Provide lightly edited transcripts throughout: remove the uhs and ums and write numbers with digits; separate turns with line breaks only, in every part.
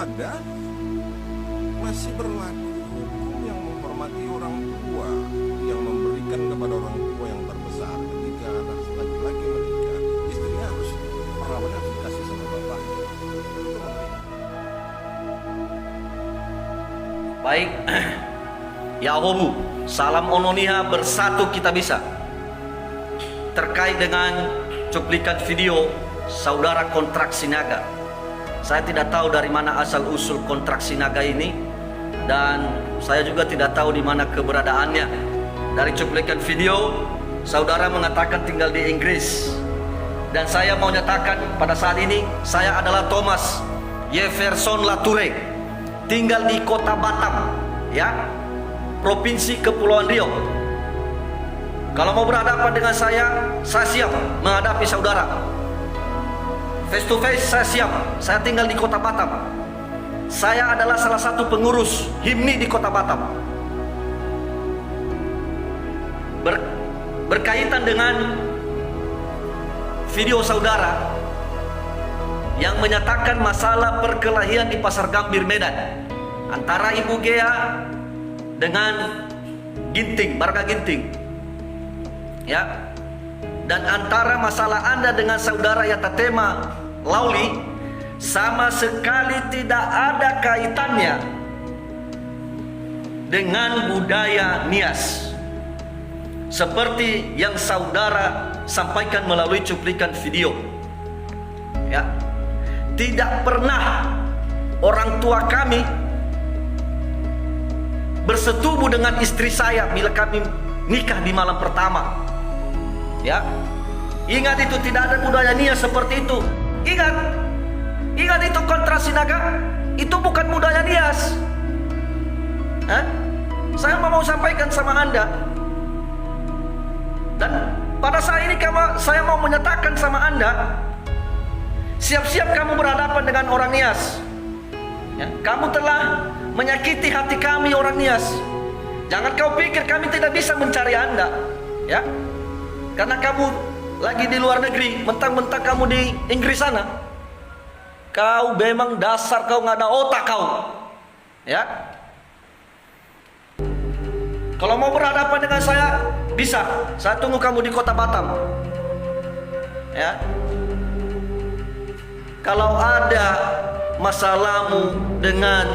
ada masih berlaku hukum yang menghormati orang tua, yang memberikan kepada orang tua yang terbesar. Ketika anak laki-laki menikah, istrinya harus perawannya harus dikasih sama bapaknya. Itu penting.
Baik, ya Hobu, salam Ononiha, bersatu kita bisa. Terkait dengan cuplikan video saudara kontrak Sinaga, saya tidak tahu dari mana asal usul kontrak Sinaga ini, dan saya juga tidak tahu di mana keberadaannya. Dari cuplikan video, saudara mengatakan tinggal di Inggris, dan saya mau nyatakan pada saat ini saya adalah Thomas Jefferson Lature, tinggal di kota Batam, ya, Provinsi Kepulauan Riau. Kalau mau berhadapan dengan saya siap menghadapi saudara. Face to face saya siap. Saya tinggal di kota Batam. Saya adalah salah satu pengurus HIMNI di kota Batam. Berkaitan dengan video saudara yang menyatakan masalah perkelahian di Pasar Gambir Medan antara Ibu Gea dengan Ginting, Marga Ginting, ya, dan antara masalah Anda dengan saudara Yatatema Lauli sama sekali tidak ada kaitannya dengan budaya Nias, seperti yang saudara sampaikan melalui cuplikan video, ya. Tidak pernah orang tua kami bersetubuh dengan istri saya bila kami nikah di malam pertama, ya. Ingat, itu tidak ada budaya Nias seperti itu. Ingat itu kontrak Sinaga, itu bukan budaya Nias. Saya mau sampaikan sama Anda, dan pada saat ini saya mau menyatakan sama Anda, siap-siap kamu berhadapan dengan orang Nias, ya. Kamu telah menyakiti hati kami orang Nias. Jangan kau pikir kami tidak bisa mencari Anda, ya, karena kamu lagi di luar negeri, mentang-mentang kamu di Inggris sana. Kau memang dasar kau nggak ada otak kau, ya. Kalau mau berhadapan dengan saya bisa. Saya tunggu kamu di kota Batam, ya. Kalau ada masalahmu dengan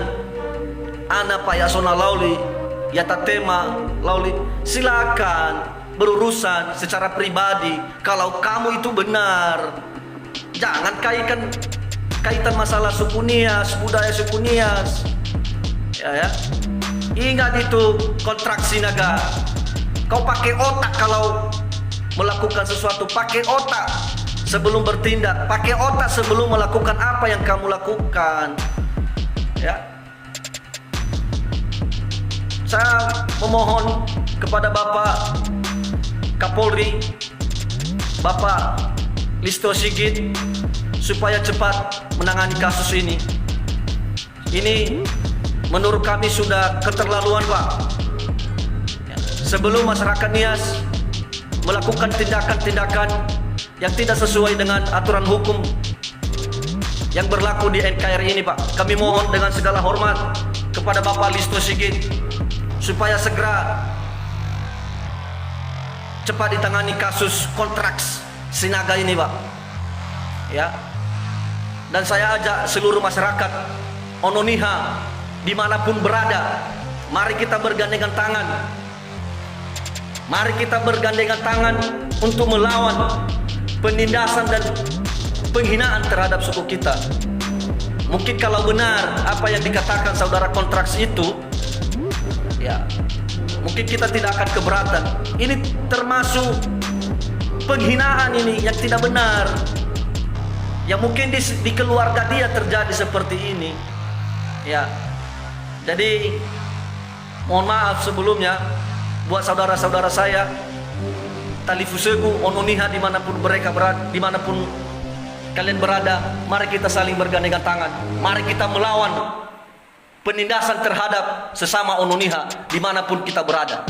anak Pak Yasona Lauli, Yatatema Lauli, silakan berurusan secara pribadi. Kalau kamu itu benar, jangan kaitan masalah suku Nias, budaya suku Nias, ya. Ingat itu kontrak Sinaga. Kau pakai otak kalau melakukan sesuatu, pakai otak sebelum bertindak, pakai otak sebelum melakukan apa yang kamu lakukan, ya. Saya memohon kepada Bapak Kapolri, Bapak Listio Sigit, supaya cepat menangani kasus ini. Ini menurut kami sudah keterlaluan, Pak. Sebelum masyarakat Nias melakukan tindakan-tindakan yang tidak sesuai dengan aturan hukum yang berlaku di NKRI ini, Pak, kami mohon dengan segala hormat kepada Bapak Listio Sigit supaya segera cepat ditangani kasus kontrak Sinaga ini, Pak, ya. Dan saya ajak seluruh masyarakat Ononiha dimanapun berada, mari kita bergandengan tangan. Mari kita bergandengan tangan untuk melawan penindasan dan penghinaan terhadap suku kita. Mungkin kalau benar apa yang dikatakan saudara kontraks itu, ya, mungkin kita tidak akan keberatan. Ini termasuk penghinaan ini yang tidak benar. Yang mungkin di keluarga dia terjadi seperti ini, ya. Jadi mohon maaf sebelumnya buat saudara-saudara saya Talifusegu, Ononiha, dimanapun mereka berada, dimanapun kalian berada, mari kita saling bergandengan tangan. Mari kita melawan penindasan terhadap sesama Ononiha dimanapun kita berada.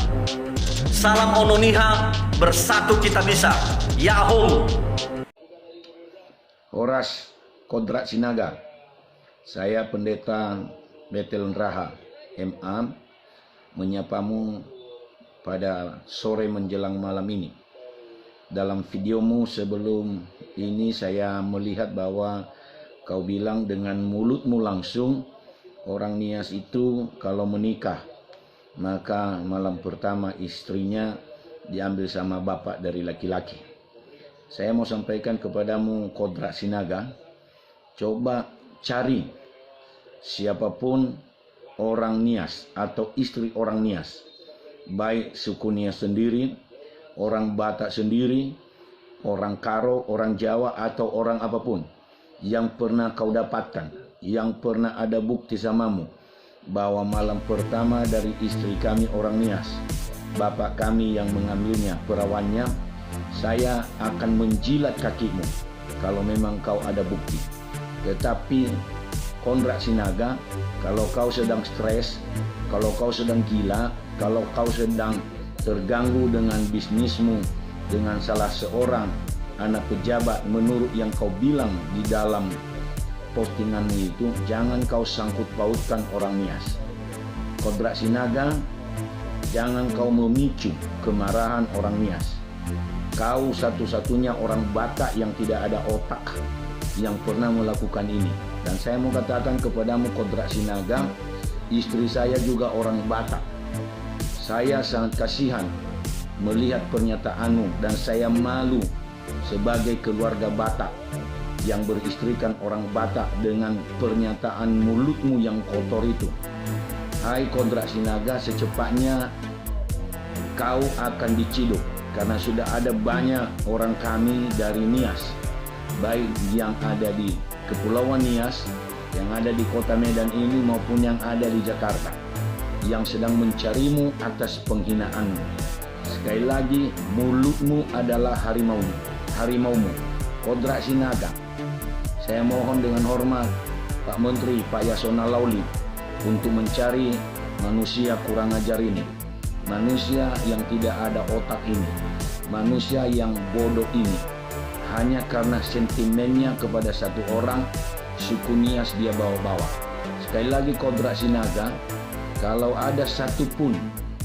Salam Ononiha, bersatu kita bisa. Yahoo.
Horas kontrak Sinaga. Saya Pendeta Betel Raha MA menyapamu pada sore menjelang malam ini. Dalam videomu sebelum ini saya melihat bahwa kau bilang dengan mulutmu langsung orang Nias itu kalau menikah maka malam pertama istrinya diambil sama bapak dari laki-laki. Saya mau sampaikan kepadamu Kodrat Sinaga, coba cari siapapun orang Nias atau istri orang Nias, baik suku Nias sendiri, orang Batak sendiri, orang Karo, orang Jawa atau orang apapun yang pernah kau dapatkan, yang pernah ada bukti samamu bahwa malam pertama dari istri kami orang Nias, bapak kami yang mengambilnya perawannya, saya akan menjilat kakimu kalau memang kau ada bukti. Tetapi Kodrat Sinaga, kalau kau sedang stres, kalau kau sedang gila, kalau kau sedang terganggu dengan bisnismu, dengan salah seorang anak pejabat menurut yang kau bilang di dalam postinganmu itu, jangan kau sangkut pautkan orang Nias. Kodrat Sinaga, jangan kau memicu kemarahan orang Nias. Kau satu-satunya orang Batak yang tidak ada otak yang pernah melakukan ini. Dan saya mau katakan kepadamu Kodrat Sinaga, istri saya juga orang Batak. Saya sangat kasihan melihat pernyataanmu dan saya malu sebagai keluarga Batak yang beristrikan orang Batak dengan pernyataan mulutmu yang kotor itu. Hai Kodrat Sinaga, secepatnya kau akan diciduk karena sudah ada banyak orang kami dari Nias, baik yang ada di Kepulauan Nias, yang ada di kota Medan ini maupun yang ada di Jakarta, yang sedang mencarimu atas penghinaanmu. Sekali lagi, mulutmu adalah harimaumu. Kodrat Sinaga, saya mohon dengan hormat Pak Menteri, Pak Yasona Lauli, untuk mencari manusia kurang ajar ini, manusia yang tidak ada otak ini, manusia yang bodoh ini, hanya karena sentimennya kepada satu orang suku Nias dia bawa-bawa. Sekali lagi Kodrat Sinaga, kalau ada satupun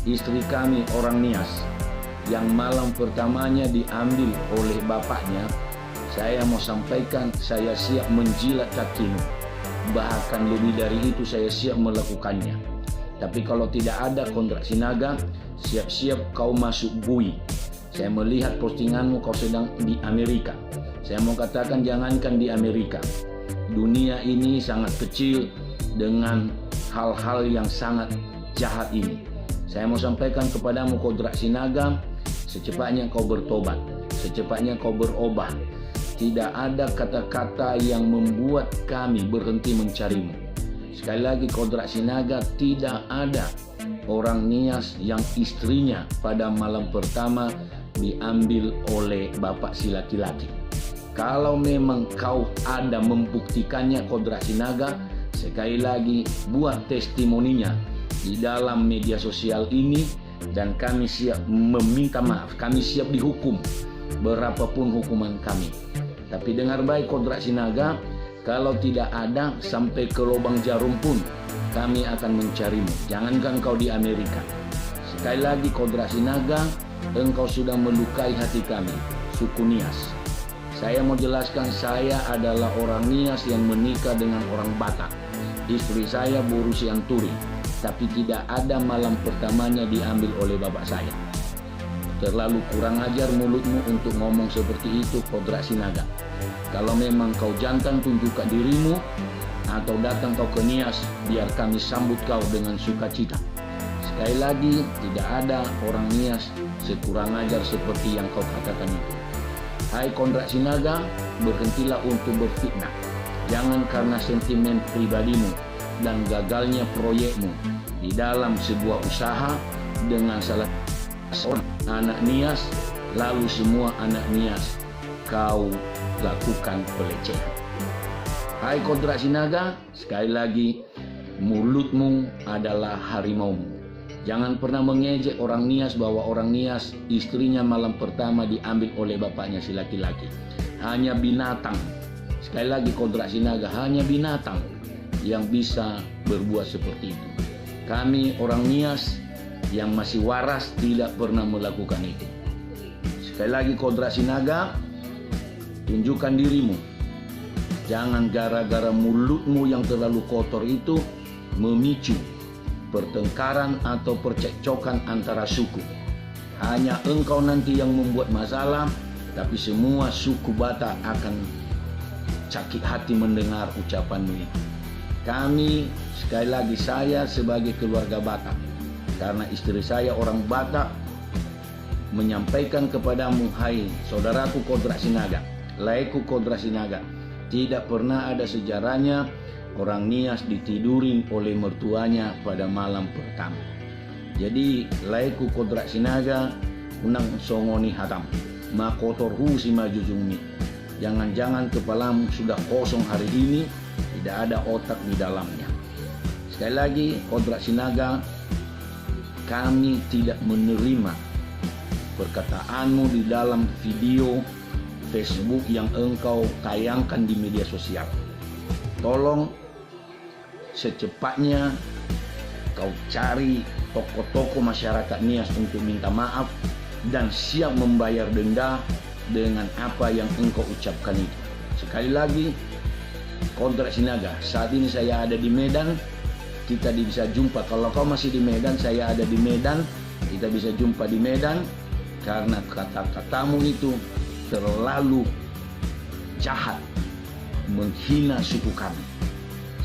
istri kami orang Nias yang malam pertamanya diambil oleh bapaknya, saya mau sampaikan saya siap menjilat kakimu. Bahkan lebih dari itu saya siap melakukannya. Tapi kalau tidak ada Kodrat Sinaga, siap-siap kau masuk bui. Saya melihat postinganmu kau sedang di Amerika. Saya mau katakan jangankan di Amerika, dunia ini sangat kecil dengan hal-hal yang sangat jahat ini. Saya mau sampaikan kepadamu Kodrat Sinaga, secepatnya kau bertobat, secepatnya kau berubah. Tidak ada kata-kata yang membuat kami berhenti mencarimu. Sekali lagi Kodrat Sinaga, tidak ada orang Nias yang istrinya pada malam pertama diambil oleh bapak si laki-laki. Kalau memang kau ada membuktikannya Kodrat Sinaga, sekali lagi buat testimoninya di dalam media sosial ini dan kami siap meminta maaf, kami siap dihukum berapapun hukuman kami. Tapi dengar baik Kodrat Sinaga, kalau tidak ada sampai ke lubang jarum pun kami akan mencarimu. Jangankan kau di Amerika. Sekali lagi Kodrat Sinaga, engkau sudah melukai hati kami, suku Nias. Saya mau jelaskan, saya adalah orang Nias yang menikah dengan orang Batak. Istri saya Borusi Anturi, tapi tidak ada malam pertamanya diambil oleh bapak saya. Terlalu kurang ajar mulutmu untuk ngomong seperti itu Kodrat Sinaga. Kalau memang kau jantan, tunjukkan dirimu atau datang kau ke Nias, biar kami sambut kau dengan sukacita. Sekali lagi, tidak ada orang Nias sekurang ajar seperti yang kau katakan itu. Hai Kodrat Sinaga, berhentilah untuk berfitnah. Jangan karena sentimen pribadimu dan gagalnya proyekmu di dalam sebuah usaha dengan salah seorang anak Nias, lalu semua anak Nias kau lakukan pelecehan. Hai Kodrat Sinaga, sekali lagi, mulutmu adalah harimaumu. Jangan pernah mengejek orang Nias bahwa orang Nias istrinya malam pertama diambil oleh bapaknya si laki-laki. Hanya binatang. Sekali lagi Kodrat Sinaga, hanya binatang. yang bisa berbuat seperti itu. Kami orang Nias yang masih waras tidak pernah melakukan itu. Sekali lagi Kodrat Sinaga, tunjukkan dirimu. Jangan gara-gara mulutmu yang terlalu kotor itu memicu pertengkaran atau percekcokan antara suku. Hanya engkau nanti yang membuat masalah, tapi semua suku Batak akan sakit hati mendengar ucapanmu itu. Kami, sekali lagi saya sebagai keluarga Batak, karena istri saya orang Batak, menyampaikan kepadamu, hai saudaraku Kodrat Sinaga, laiku Kodrat Sinaga, tidak pernah ada sejarahnya orang Nias ditidurin oleh mertuanya pada malam pertama. Jadi laiku Kodrat Sinaga unang songoni hatam, makotor hu si majujungni. Jangan-jangan kepalamu sudah kosong hari ini, tidak ada otak di dalamnya. Sekali lagi Kodrat Sinaga, kami tidak menerima perkataanmu di dalam video Facebook yang engkau tayangkan di media sosial. Tolong secepatnya kau cari tokoh-tokoh masyarakat Nias untuk minta maaf dan siap membayar denda dengan apa yang engkau ucapkan itu. Sekali lagi, Kodrat Sinaga, saat ini saya ada di Medan, kita bisa jumpa. Kalau kau masih di Medan, saya ada di Medan, kita bisa jumpa di Medan, karena kata-katamu itu terlalu jahat, menghina suku kami.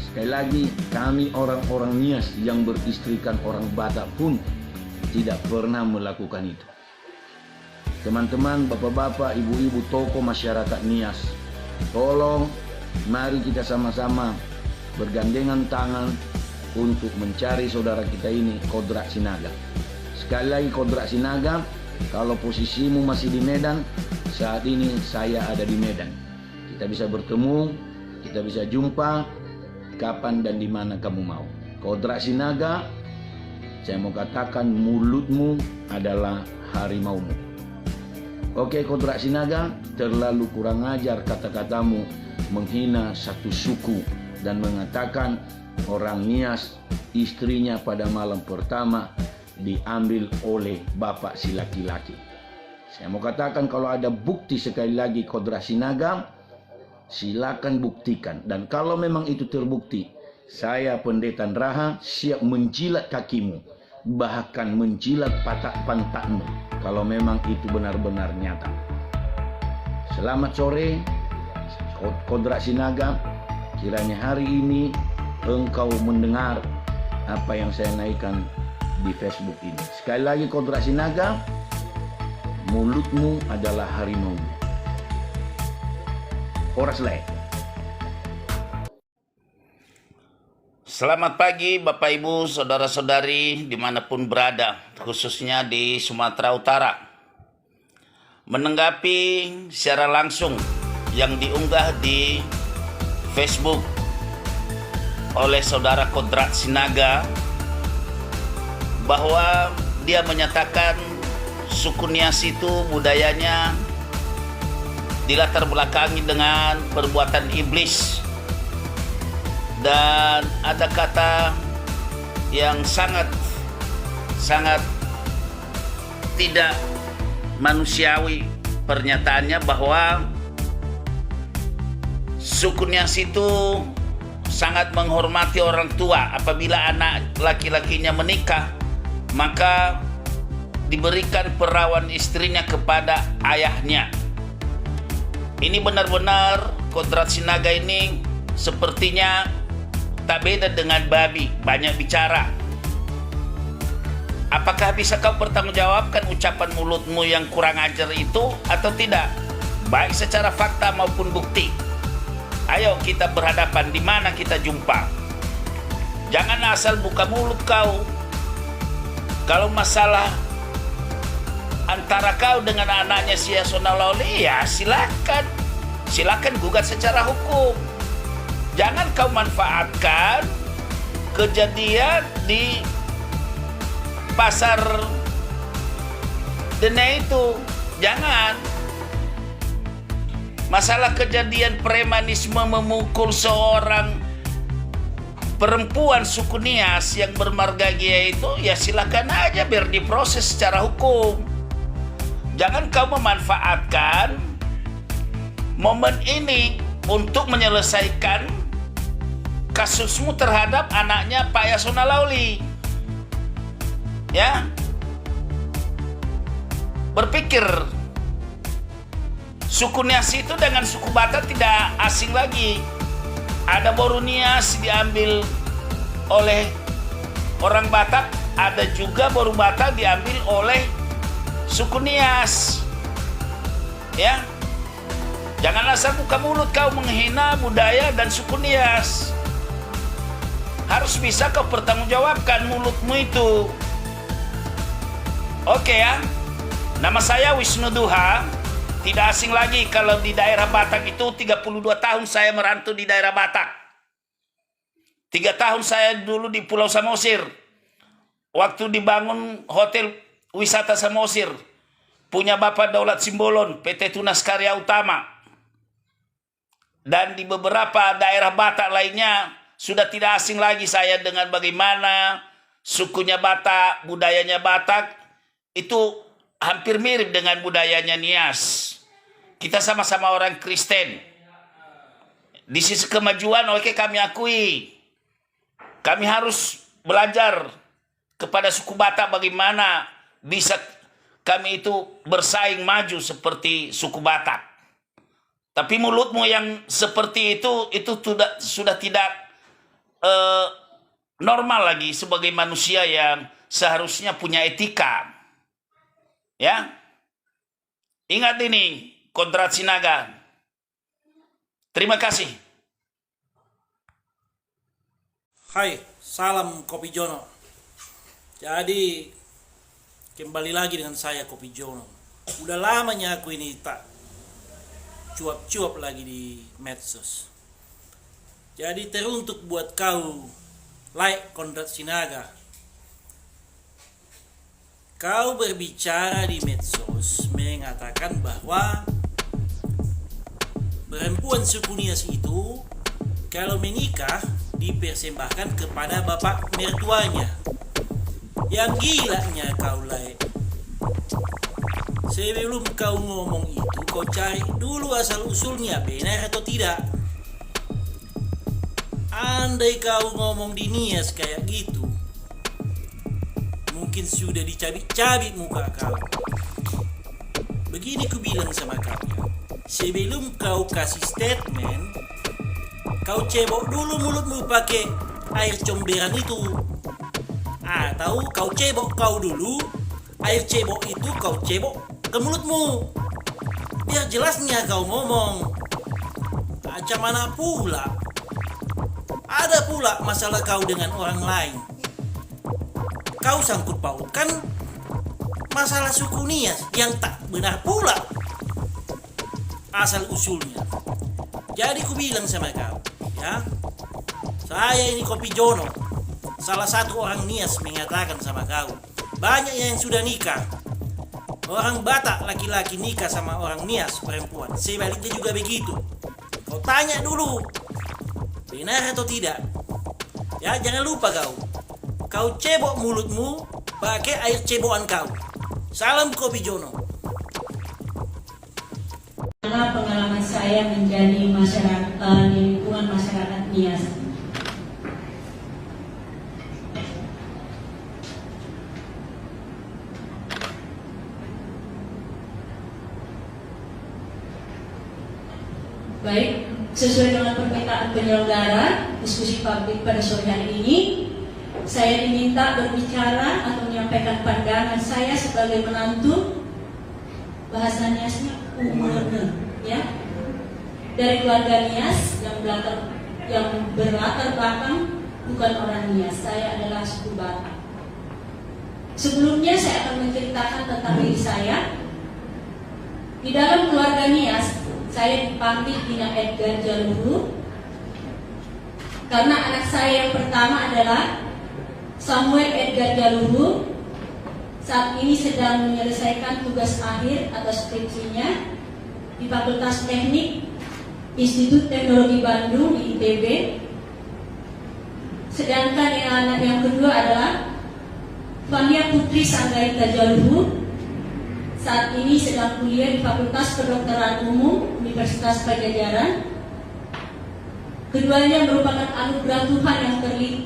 Sekali lagi, kami orang-orang Nias yang beristrikan orang Batak pun tidak pernah melakukan itu. Teman-teman, bapak-bapak, ibu-ibu, tokoh masyarakat Nias, tolong mari kita sama-sama bergandengan tangan untuk mencari saudara kita ini, Kodrat Sinaga. Sekali lagi Kodrat Sinaga, kalau posisimu masih di Medan, saat ini saya ada di Medan. Kita bisa bertemu, kita bisa jumpa kapan dan di mana kamu mau. Kodrat Sinaga, saya mau katakan mulutmu adalah harimaumu. Oke Kodrat Sinaga, terlalu kurang ajar kata-katamu menghina satu suku dan mengatakan orang Nias istrinya pada malam pertama diambil oleh bapak si laki-laki. Saya mau katakan kalau ada bukti, sekali lagi Kodrat Sinaga, silakan buktikan. Dan kalau memang itu terbukti, saya Pendeta Nraha siap menjilat kakimu, bahkan menjilat patak pantatmu kalau memang itu benar-benar nyata. Selamat sore Kodrat Sinaga, kiranya hari ini engkau mendengar apa yang saya naikkan di Facebook ini. Sekali lagi Kodrat Sinaga, mulutmu adalah harimau. Horas lain.
Selamat pagi Bapak Ibu, Saudara-saudari dimanapun berada, khususnya di Sumatera Utara. Menanggapi secara langsung yang diunggah di Facebook oleh Saudara Kodrat Sinaga, bahwa dia menyatakan suku Nias itu budayanya dilatar belakangi dengan perbuatan iblis. Dan ada kata yang sangat tidak manusiawi pernyataannya, bahwa suku Nias itu sangat menghormati orang tua. Apabila anak laki-lakinya menikah, maka diberikan perawan istrinya kepada ayahnya. Ini benar-benar Kodrat Sinaga ini sepertinya tak beda dengan babi, banyak bicara. Apakah bisa kau pertanggungjawabkan ucapan mulutmu yang kurang ajar itu atau tidak? Baik secara fakta maupun bukti. Ayo kita berhadapan, di mana kita jumpa. Jangan asal buka mulut kau. Kalau masalah antara kau dengan anaknya si Yasona Lawli, ya silakan gugat secara hukum. Jangan kau manfaatkan kejadian di pasar Dene itu. Jangan. Masalah kejadian premanisme memukul seorang perempuan suku Nias yang bermarga Gia itu, ya silakan aja biar diproses secara hukum. Jangan kau memanfaatkan momen ini untuk menyelesaikan kasusmu terhadap anaknya Pak Yasona Lawli. Ya, berpikir suku Nias itu dengan suku Batak tidak asing lagi. Ada Boru Nias diambil oleh orang Batak, ada juga Boru Batak diambil oleh suku Nias. Ya, jangan asal buka mulut kau menghina budaya dan suku Nias. Harus bisa kau pertanggungjawabkan mulutmu itu. Oke ya, nama saya Wisnu Duha. Tidak asing lagi kalau di daerah Batak itu 32 tahun saya merantau di daerah Batak. 3 tahun saya dulu di Pulau Samosir. Waktu dibangun hotel wisata Samosir. Punya Bapak Daulat Simbolon, PT Tunas Karya Utama. Dan di beberapa daerah Batak lainnya sudah tidak asing lagi saya dengan bagaimana sukunya Batak, budayanya Batak itu hampir mirip dengan budayanya Nias. Kita sama-sama orang Kristen. Di sisi kemajuan, oke, kami akui. Kami harus belajar kepada suku Batak bagaimana bisa kami itu bersaing maju seperti suku Batak. Tapi mulutmu yang seperti itu sudah tidak normal lagi sebagai manusia yang seharusnya punya etika. Ya, ingat ini, Kodrat Sinaga. Terima kasih.
Hai, salam Kopi Jono. Jadi, kembali lagi dengan saya Kopi Jono. Udah lamanya aku ini tak cuap-cuap lagi di medsos. Jadi teruntuk buat kau, like Kodrat Sinaga. Kau berbicara di medsos mengatakan bahwa perempuan suku Nias itu kalau menikah dipersembahkan kepada bapak mertuanya. Yang gilanya kau lai. Sebelum kau ngomong itu, kau cari dulu asal usulnya benar atau tidak. Andai kau ngomong di Nias kayak gitu, mungkin sudah dicabik-cabik muka kau. Begini ku bilang sama kau ya. Sebelum kau kasih statement, kau cebok dulu mulutmu pakai air comberan itu. Atau kau cebok kau dulu, air cebok itu kau cebok ke mulutmu. Biar jelasnya kau ngomong. Macam mana pula? Ada pula masalah kau dengan orang lain. Kau sangkut pautkan masalah suku Nias yang tak benar pula asal usulnya. Jadi ku bilang sama kau, ya, saya ini Kopi Jono, salah satu orang Nias mengatakan sama kau, banyak yang sudah nikah. Orang Batak laki-laki nikah sama orang Nias perempuan, sebaliknya juga begitu. Kau tanya dulu, benar atau tidak? Ya, jangan lupa kau cebok mulutmu pakai air cebokan kau. Salam Kopi Jono.
Pengalaman saya menjadi masyarakat di lingkungan masyarakat Nias. Baik, sesuai dengan permintaan penyelenggara diskusi publik pada sore hari ini, saya diminta berbicara atau menyampaikan pandangan saya sebagai menantu, bahasa Niasnya umurna, ya, dari keluarga Nias yang berlatar belakang bukan orang Nias. Saya adalah suku Batak. Sebelumnya saya akan menceritakan tentang diri saya. Di dalam keluarga Nias, saya dipanggil Dina Edgar Jaluru karena anak saya yang pertama adalah Samuel Edgar Jaluru. Saat ini sedang menyelesaikan tugas akhir atau skripsinya di Fakultas Teknik Institut Teknologi Bandung di ITB. Sedangkan anak yang kedua adalah Fania Putri Sanggaita Jaluhu. Saat ini sedang kuliah di Fakultas Kedokteran Umum Universitas Pajajaran. Keduanya merupakan anugerah Tuhan yang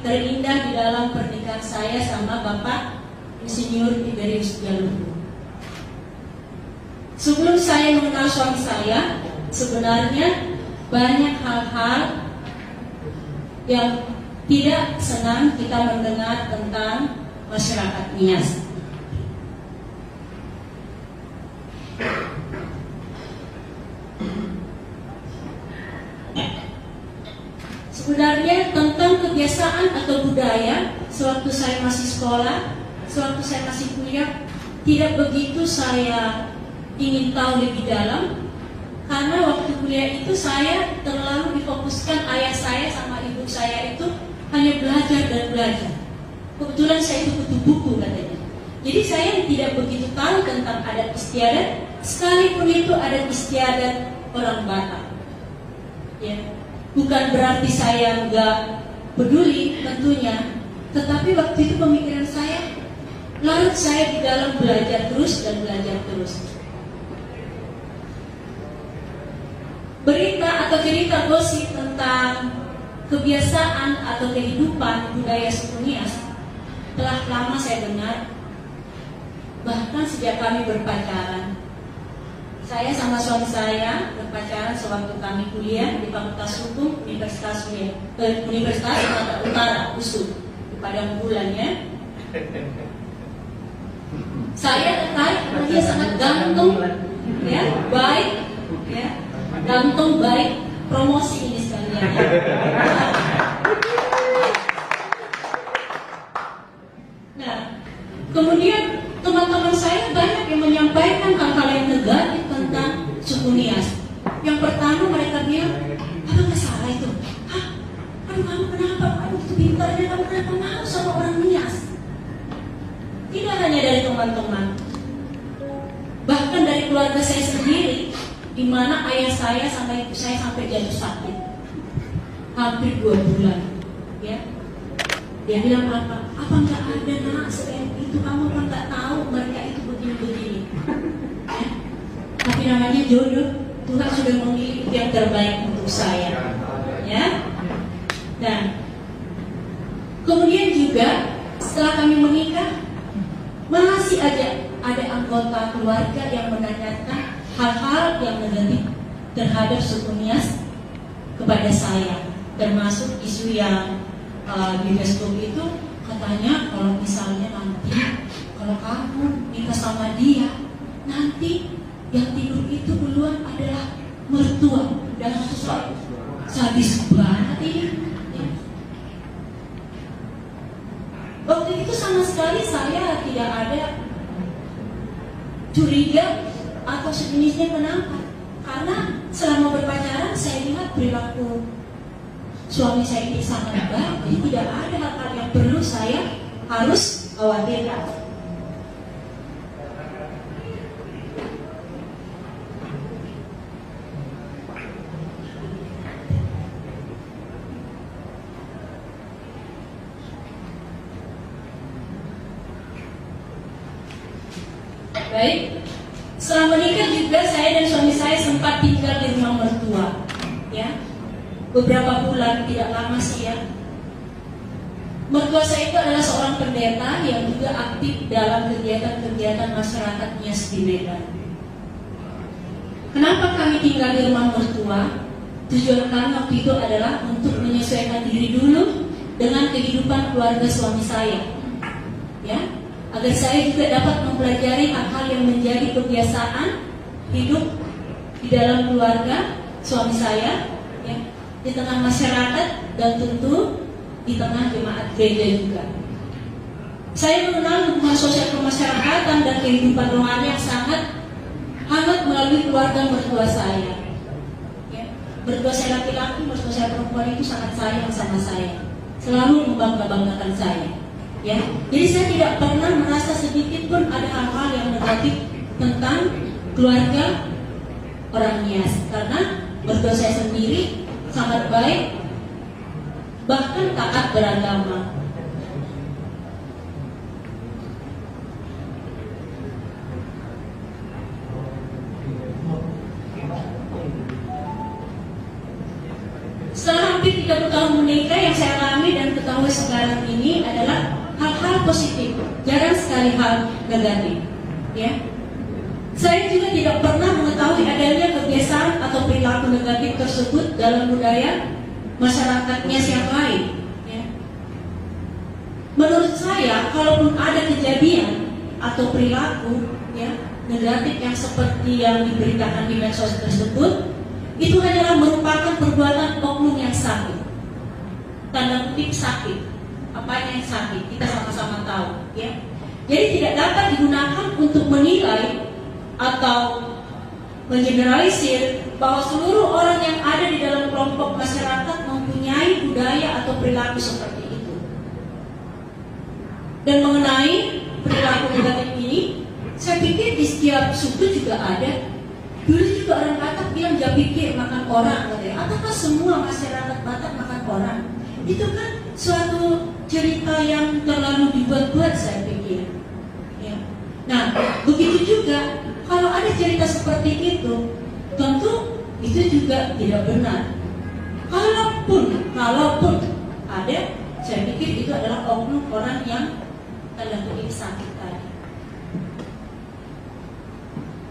terindah di dalam pernikahan saya sama Bapak Insinyur Tiberius Jaluhu. Sebelum saya mengenal suami saya, sebenarnya banyak hal-hal yang tidak senang kita mendengar tentang masyarakat Nias. Sebenarnya tentang kebiasaan atau budaya, sewaktu saya masih sekolah, sewaktu saya masih kuliah, tidak begitu saya ingin tahu lebih dalam, karena waktu kuliah itu saya terlalu difokuskan ayah saya sama ibu saya itu hanya belajar dan belajar. Kebetulan saya itu kutu buku katanya. Jadi saya tidak begitu tahu tentang adat istiadat, sekalipun itu adat istiadat orang Batak. Ya, bukan berarti saya nggak peduli tentunya, tetapi waktu itu pemikiran saya larut saya di dalam belajar terus dan belajar terus. Berita atau cerita gosip tentang kebiasaan atau kehidupan budaya suku Nias telah lama saya dengar, bahkan sejak kami berpacaran. Saya sama suami saya berpacaran sewaktu kami kuliah di Fakultas Hukum Universitas Sumatera Utara, USU, di Padang Bulan ya. Saya tertarik karena dia sangat ganteng, ya, baik, ya. Ganteng, baik, promosi ini sekalian. Nah, kemudian teman-teman saya banyak yang menyampaikan hal-hal yang negatif tentang suku Nias. Yang pertama mereka bilang, apa nggak salah itu? Hah? Aduh kamu kenapa? Kamu itu pintarnya, kamu kenapa mau sama orang Nias? Tidak hanya dari teman-teman, bahkan dari keluarga saya sendiri, di mana ayah saya sama ibu saya sampai jatuh sakit hampir 2 bulan, ya. Dia bilang apa nggak ada nak selain itu, kamu kan nggak tahu mereka itu begini-begini, ya. Tapi namanya jodoh, Tuhan sudah memilih yang terbaik untuk saya, ya. Nah, kemudian juga setelah kami menikah, masih aja ada anggota keluarga yang menanyakan hal-hal yang negatif terhadap suku Nias kepada saya, termasuk isu yang di Facebook itu katanya kalau misalnya nanti kalau kamu nikah sama dia, nanti yang tidur itu duluan adalah mertua, dan sadis banget ini. Waktu itu sama sekali saya tidak ada curiga atau sejenisnya. Kenapa? Karena selama berpacaran saya lihat perilaku suami saya ini sangat baik, jadi tidak ada hal-hal yang perlu saya harus khawatirkan. Baik, setelah menikah juga saya dan suami saya sempat tinggal di rumah mertua, ya, beberapa bulan, tidak lama sih ya. Mertua saya itu adalah seorang pendeta yang juga aktif dalam kegiatan-kegiatan masyarakat Nias di Medan. Kenapa kami tinggal di rumah mertua? Tujuan kami waktu itu adalah untuk menyesuaikan diri dulu dengan kehidupan keluarga suami saya, ya, agar saya juga dapat mempelajari hal-hal yang menjadi kebiasaan hidup di dalam keluarga suami saya, ya, di tengah masyarakat dan tentu di tengah jemaat gereja juga. Saya mengenal hubungan sosial kemasyarakatan dan kehidupan rohani yang sangat hangat melalui keluarga mertua saya. Ya, mertua saya laki-laki, mertua saya perempuan itu sangat sayang sama saya, selalu membangga-banggakan saya. Ya, jadi saya tidak pernah merasa sedikit pun ada hal-hal yang negatif tentang keluarga orang Nias, karena mertua saya sendiri sangat baik bahkan taat beragama. Setelah hampir 30 tahun menikah, yang saya alami dan ketahui sekarang ini adalah hal-hal positif, jarang sekali hal negatif. Ya, saya juga tidak pernah mengetahui adanya kebiasaan atau perilaku negatif tersebut dalam budaya masyarakatnya yang lain. Ya. Menurut saya, kalaupun ada kejadian atau perilaku ya negatif yang seperti yang diberitakan di medsos tersebut, itu hanyalah merupakan perbuatan oknum yang sakit. Tanda kutip sakit. Apanya yang sakit? Kita sama-sama tahu. Ya. Jadi tidak dapat digunakan untuk menilai atau mengeneralisir bahwa seluruh orang yang ada di dalam kelompok masyarakat mempunyai budaya atau perilaku seperti itu. Dan mengenai perilaku negatif ini, saya pikir di setiap suku juga ada. Dulu juga orang Batak bilang jangan pikir makan orang, apakah semua masyarakat Batak makan orang? Itu kan suatu cerita yang terlalu dibuat-buat, saya pikir. Ya. Nah, begitu juga kalau ada cerita seperti itu, tentu itu juga tidak benar. Kalaupun ada, saya pikir itu adalah oknum orang yang tanda kutip sakit tadi.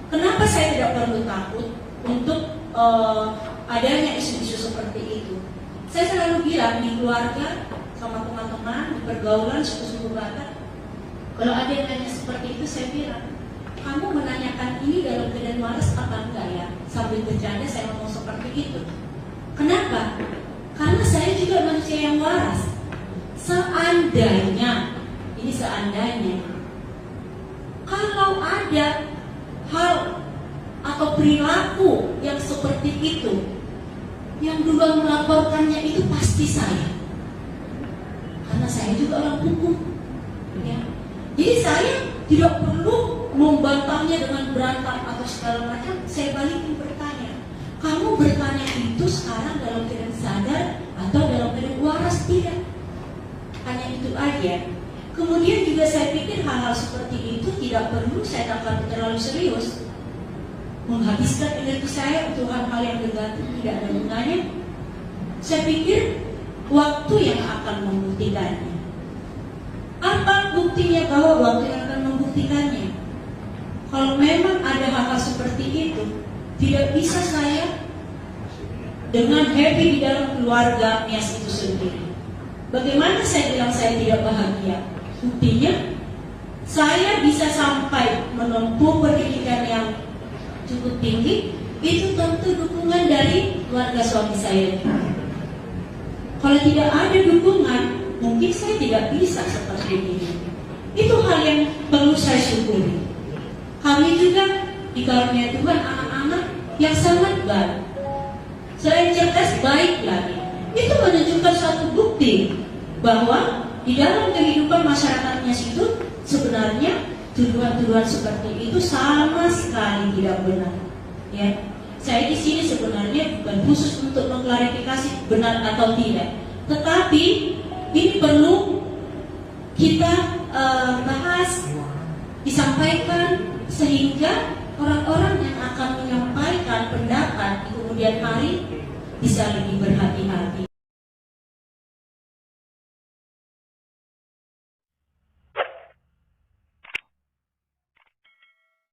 Kenapa saya tidak perlu takut untuk adanya isu-isu seperti itu? Saya selalu bilang di keluarga, sama teman-teman, di pergaulan suku-suku Batak, kalau ada yang tanya seperti itu, saya bilang, kamu menanyakan ini dalam keadaan waras apa enggak ya? Sambil bercanda saya ngomong seperti itu. Kenapa? Karena saya juga manusia yang waras. Seandainya, ini seandainya, kalau ada hal atau perilaku yang seperti itu, yang duluan melaporkannya itu pasti saya, karena saya juga orang hukum. Ya. Jadi saya tidak perlu membantahnya dengan berantem atau segala macam. Saya balikin bertanya, kamu bertanya itu sekarang dalam keadaan sadar atau dalam keadaan waras? Tidak, hanya itu aja. Kemudian juga saya pikir hal-hal seperti itu tidak perlu saya tanggapi terlalu serius. Menghabiskan energi saya untuk hal-hal yang negatif tidak ada gunanya. Saya pikir waktu yang akan membuktikannya. Apa buktinya bahwa waktu yang akan membuktikannya? Kalau memang ada hal-hal seperti itu, tidak bisa saya dengan happy di dalam keluarga Mias itu sendiri. Bagaimana saya bilang saya tidak bahagia? Buktinya, saya bisa sampai menempuh pendidikan yang cukup tinggi, itu tentu dukungan dari keluarga suami saya. Kalau tidak ada dukungan, mungkin saya tidak bisa seperti ini. Itu hal yang perlu saya syukuri. Kami juga dikaruniai Tuhan anak-anak yang sangat baik. Selain cerdas, baik lagi. Itu menunjukkan suatu bukti bahwa di dalam kehidupan masyarakatnya itu sebenarnya tuduhan-tuduhan seperti itu sama sekali tidak benar. Ya, saya di sini sebenarnya bukan khusus untuk mengklarifikasi benar atau tidak, tetapi ini perlu kita bahas, disampaikan sehingga orang-orang yang akan menyampaikan pendapat di kemudian hari bisa lebih berhati-hati.